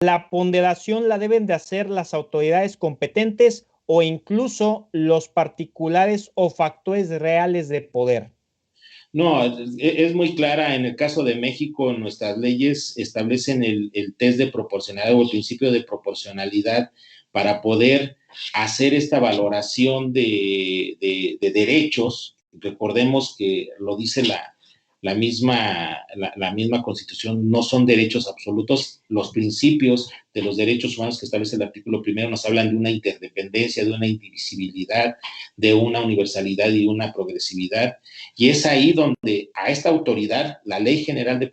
¿La ponderación la deben de hacer las autoridades competentes o incluso los particulares o factores reales de poder? No, es muy clara. En el caso de México, nuestras leyes establecen el test de proporcionalidad o el principio de proporcionalidad para poder hacer esta valoración de derechos. Recordemos que lo dice la misma Constitución, no son derechos absolutos. Los principios de los derechos humanos que establece el artículo primero nos hablan de una interdependencia, de una indivisibilidad, de una universalidad y una progresividad. Y es ahí donde a esta autoridad, la Ley General de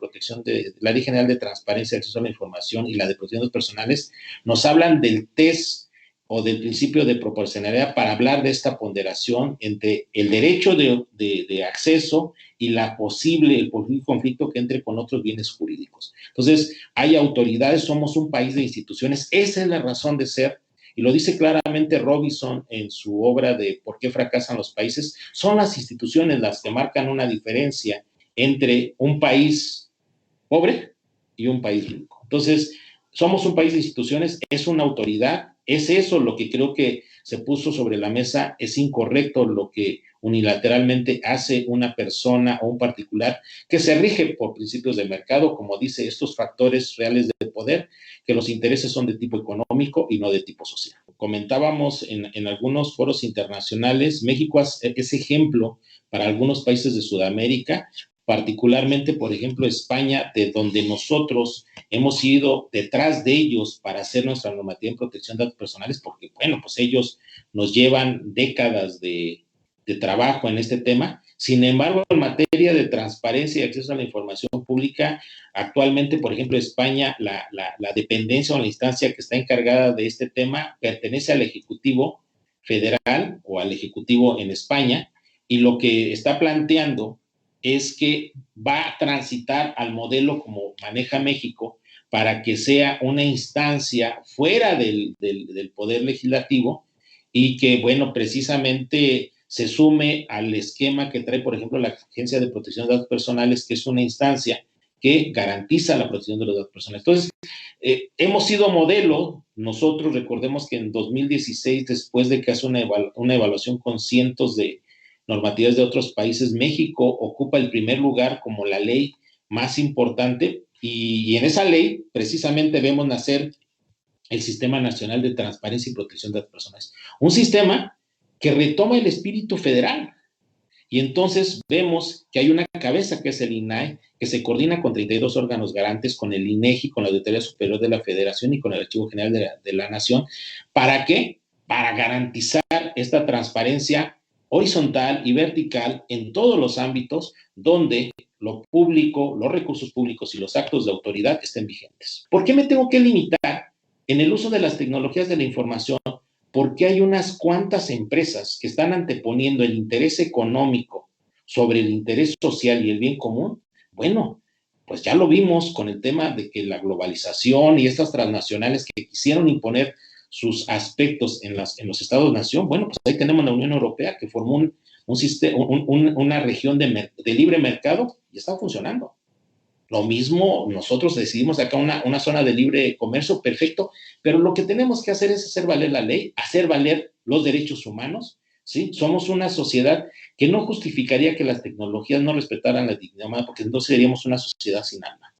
la Ley General de Transparencia, Acceso a la Información y la de Protección de Datos Personales, nos hablan del test o del principio de proporcionalidad para hablar de esta ponderación entre el derecho de acceso y el posible conflicto que entre con otros bienes jurídicos. Entonces, hay autoridades, somos un país de instituciones, esa es la razón de ser, y lo dice claramente Robinson en su obra de ¿Por qué fracasan los países? Son las instituciones las que marcan una diferencia entre un país pobre y un país rico. Entonces, somos un país de instituciones, es una autoridad, es eso lo que creo que se puso sobre la mesa, es incorrecto lo que unilateralmente hace una persona o un particular que se rige por principios de mercado, como dice, estos factores reales de poder, que los intereses son de tipo económico y no de tipo social. Comentábamos en algunos foros internacionales, México es ejemplo para algunos países de Sudamérica, particularmente, por ejemplo, España, de donde nosotros hemos ido detrás de ellos para hacer nuestra normativa en protección de datos personales, porque, bueno, pues ellos nos llevan décadas de trabajo en este tema. Sin embargo, en materia de transparencia y acceso a la información pública, actualmente, por ejemplo, España, la dependencia o la instancia que está encargada de este tema pertenece al Ejecutivo Federal o al Ejecutivo en España, y lo que está planteando es que va a transitar al modelo como maneja México para que sea una instancia fuera del poder legislativo y que, bueno, precisamente se sume al esquema que trae, por ejemplo, la Agencia de Protección de Datos Personales, que es una instancia que garantiza la protección de los datos personales. Entonces, hemos sido modelo. Nosotros recordemos que en 2016, después de que hace una evaluación con cientos de normativas de otros países, México ocupa el primer lugar como la ley más importante, y en esa ley precisamente vemos nacer el Sistema Nacional de Transparencia y Protección de Datos Personales, un sistema que retoma el espíritu federal. Y entonces vemos que hay una cabeza que es el INAI, que se coordina con 32 órganos garantes, con el INEGI, con la Auditoría Superior de la Federación y con el Archivo General de la Nación. ¿Para qué? Para garantizar esta transparencia horizontal y vertical en todos los ámbitos donde lo público, los recursos públicos y los actos de autoridad estén vigentes. ¿Por qué me tengo que limitar en el uso de las tecnologías de la información? Porque hay unas cuantas empresas que están anteponiendo el interés económico sobre el interés social y el bien común. Bueno, pues ya lo vimos con el tema de que la globalización y estas transnacionales que quisieron imponer sus aspectos en los estados-nación. Bueno, pues ahí tenemos la Unión Europea, que formó una región de libre mercado y está funcionando. Lo mismo, nosotros decidimos acá una zona de libre comercio, perfecto, pero lo que tenemos que hacer es hacer valer la ley, hacer valer los derechos humanos, ¿sí? Somos una sociedad que no justificaría que las tecnologías no respetaran la dignidad humana, porque entonces seríamos una sociedad sin alma.